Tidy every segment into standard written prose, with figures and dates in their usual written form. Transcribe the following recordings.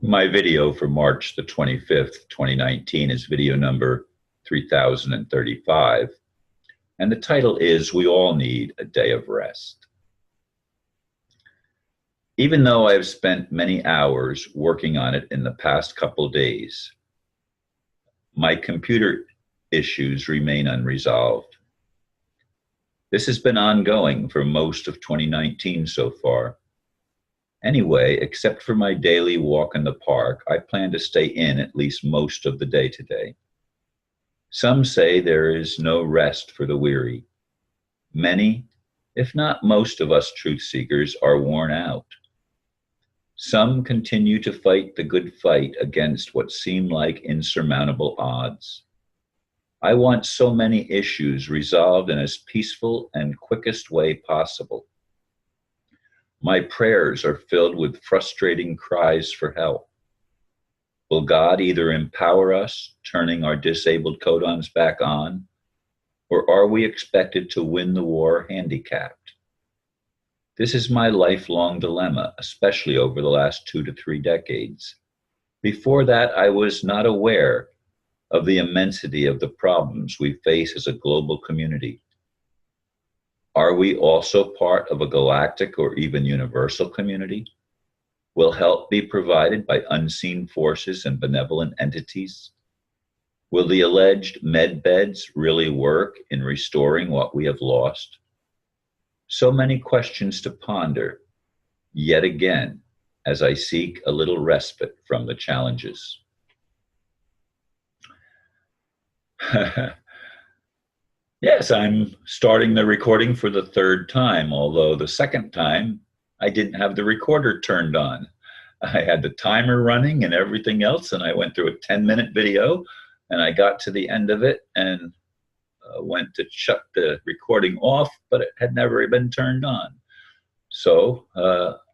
My video for March the 25th, 2019 is video number 3035, and the title is We All Need a Day of Rest. Even though I've spent many hours working on it in the past couple days, my computer issues remain unresolved. This has been ongoing for most of 2019 so far. Anyway, except for my daily walk in the park, I plan to stay in at least most of the day today. Some say there is no rest for the weary. Many, if not most of us truth seekers, are worn out. Some continue to fight the good fight against what seem like insurmountable odds. I want so many issues resolved in as peaceful and quickest way possible. My prayers are filled with frustrating cries for help. Will God either empower us, turning our disabled codons back on, or are we expected to win the war handicapped? This is my lifelong dilemma, especially over the last 2 to 3 decades. Before that, I was not aware of the immensity of the problems we face as a global community. Are we also part of a galactic or even universal community? Will help be provided by unseen forces and benevolent entities? Will the alleged med beds really work in restoring what we have lost? So many questions to ponder, yet again, as I seek a little respite from the challenges. Yes, I'm starting the recording for the 3rd time, although the 2nd time I didn't have the recorder turned on. I had the timer running and everything else, and I went through a 10-minute video, and I got to the end of it and went to shut the recording off, but it had never been turned on. So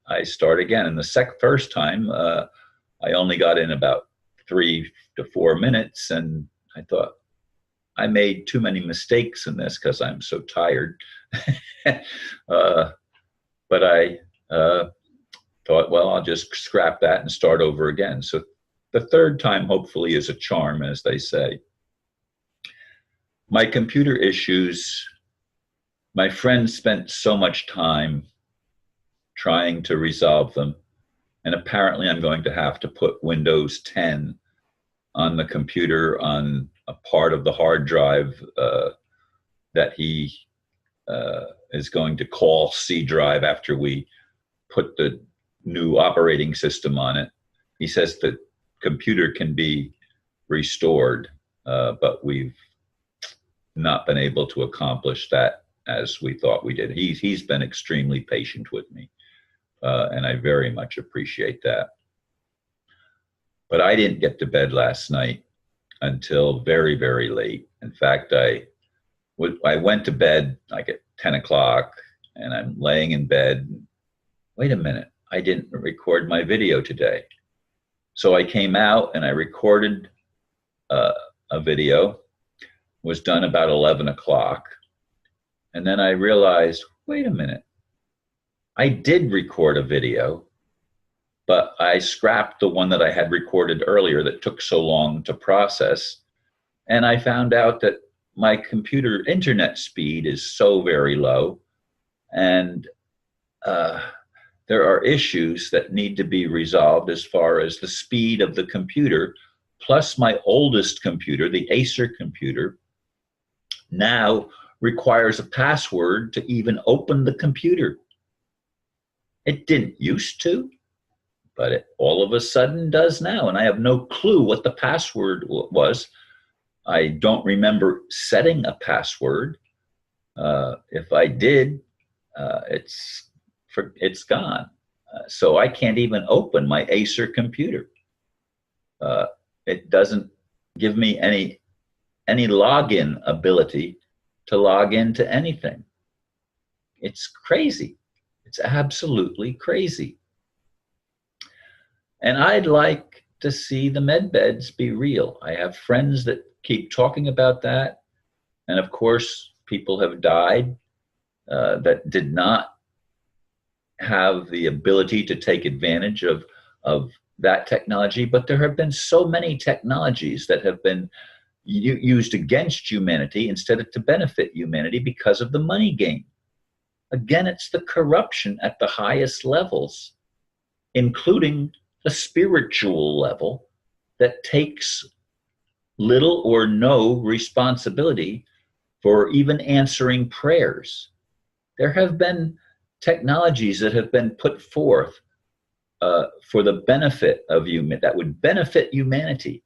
I start again. And the first time, I only got in about 3 to 4 minutes, and I thought, I made too many mistakes in this because I'm so tired. But I thought, well, I'll just scrap that and start over again. So the 3rd time hopefully is a charm, as they say. My computer issues, my friend spent so much time trying to resolve them, and apparently I'm going to have to put Windows 10 on the computer on a part of the hard drive that he is going to call C drive after we put the new operating system on it. He says the computer can be restored, but we've not been able to accomplish that as we thought we did. He's been extremely patient with me, and I very much appreciate that. But I didn't get to bed last night until very, very late. In fact, I went to bed like at 10 o'clock, and I'm laying in bed. Wait a minute, I didn't record my video today. So I came out and I recorded a video, was done about 11 o'clock. And then I realized, wait a minute, I did record a video, but I scrapped the one that I had recorded earlier that took so long to process. And I found out that my computer internet speed is so very low, and there are issues that need to be resolved as far as the speed of the computer, plus my oldest computer, the Acer computer, now requires a password to even open the computer. It didn't used to, but it all of a sudden does now, and I have no clue what the password was. I don't remember setting a password. If I did, it's gone. So I can't even open my Acer computer. It doesn't give me any login ability to log into anything. It's crazy. It's absolutely crazy. And I'd like to see the med beds be real. I have friends that keep talking about that. And of course, people have died that did not have the ability to take advantage of that technology, but there have been so many technologies that have been used against humanity instead of to benefit humanity because of the money game. Again, it's the corruption at the highest levels, including the spiritual level, that takes little or no responsibility for even answering prayers. There have been technologies that have been put forth for the benefit of human, that would benefit humanity,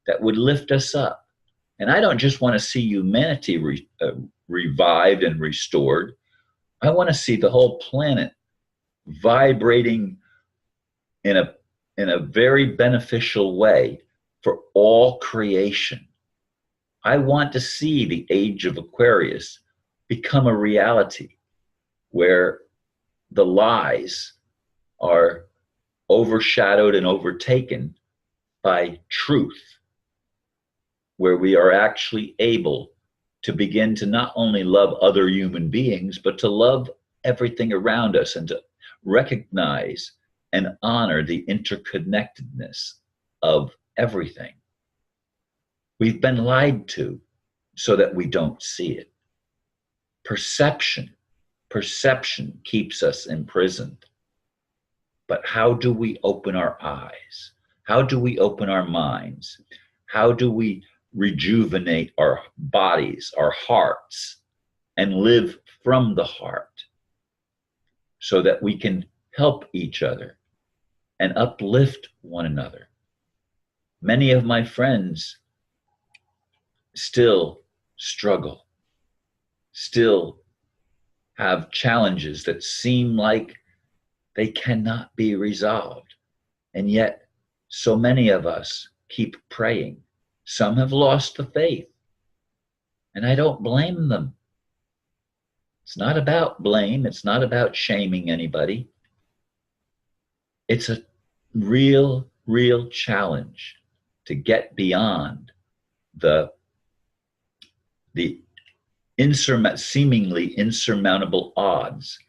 that would lift us up. And I don't just want to see humanity revived and restored. I want to see the whole planet vibrating in a very beneficial way for all creation. I want to see the age of Aquarius become a reality where the lies are overshadowed and overtaken by truth, where we are actually able to begin to not only love other human beings, but to love everything around us and to recognize and honor the interconnectedness of everything. We've been lied to so that we don't see it. Perception keeps us imprisoned. But how do we open our eyes? How do we open our minds? How do we rejuvenate our bodies, our hearts, and live from the heart so that we can help each other and uplift one another? Many of my friends still struggle, still have challenges that seem like they cannot be resolved. And yet, so many of us keep praying. Some have lost the faith, and I don't blame them. It's not about blame. It's not about shaming anybody. It's a real challenge to get beyond the seemingly insurmountable odds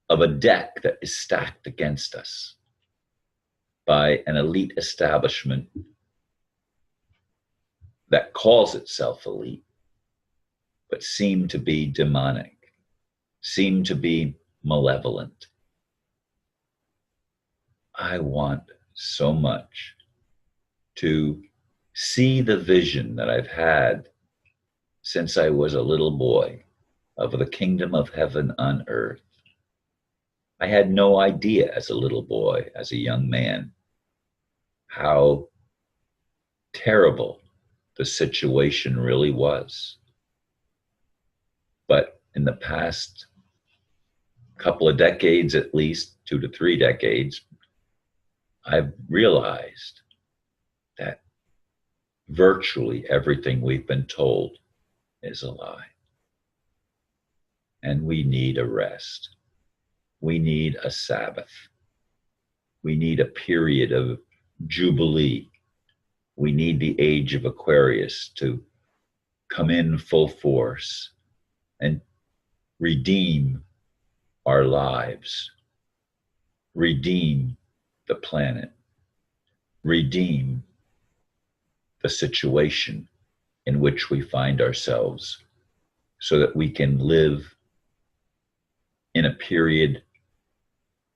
of a deck that is stacked against us by an elite establishment that calls itself elite, but seem to be demonic, seem to be malevolent. I want so much to see the vision that I've had since I was a little boy of the kingdom of heaven on earth. I had no idea as a little boy, as a young man, how terrible the situation really was. But in the past couple of decades, at least 2 to 3 decades, I've realized that virtually everything we've been told is a lie. And we need a rest. We need a Sabbath. We need a period of jubilee. We need the age of Aquarius to come in full force and redeem our lives, redeem the planet, redeem the situation in which we find ourselves, so that we can live in a period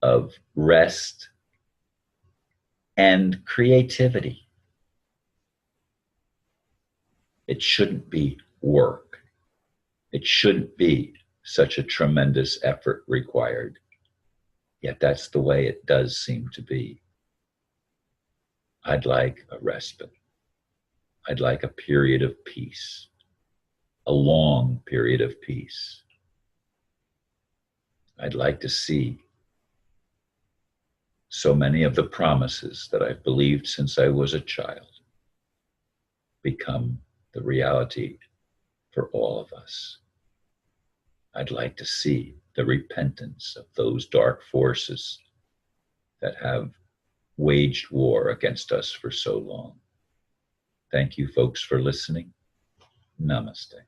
of rest and creativity. It shouldn't be work. It shouldn't be such a tremendous effort required. Yet that's the way it does seem to be. I'd like a respite. I'd like a period of peace, a long period of peace. I'd like to see so many of the promises that I've believed since I was a child become the reality for all of us. I'd like to see the repentance of those dark forces that have waged war against us for so long. Thank you, folks, for listening. Namaste.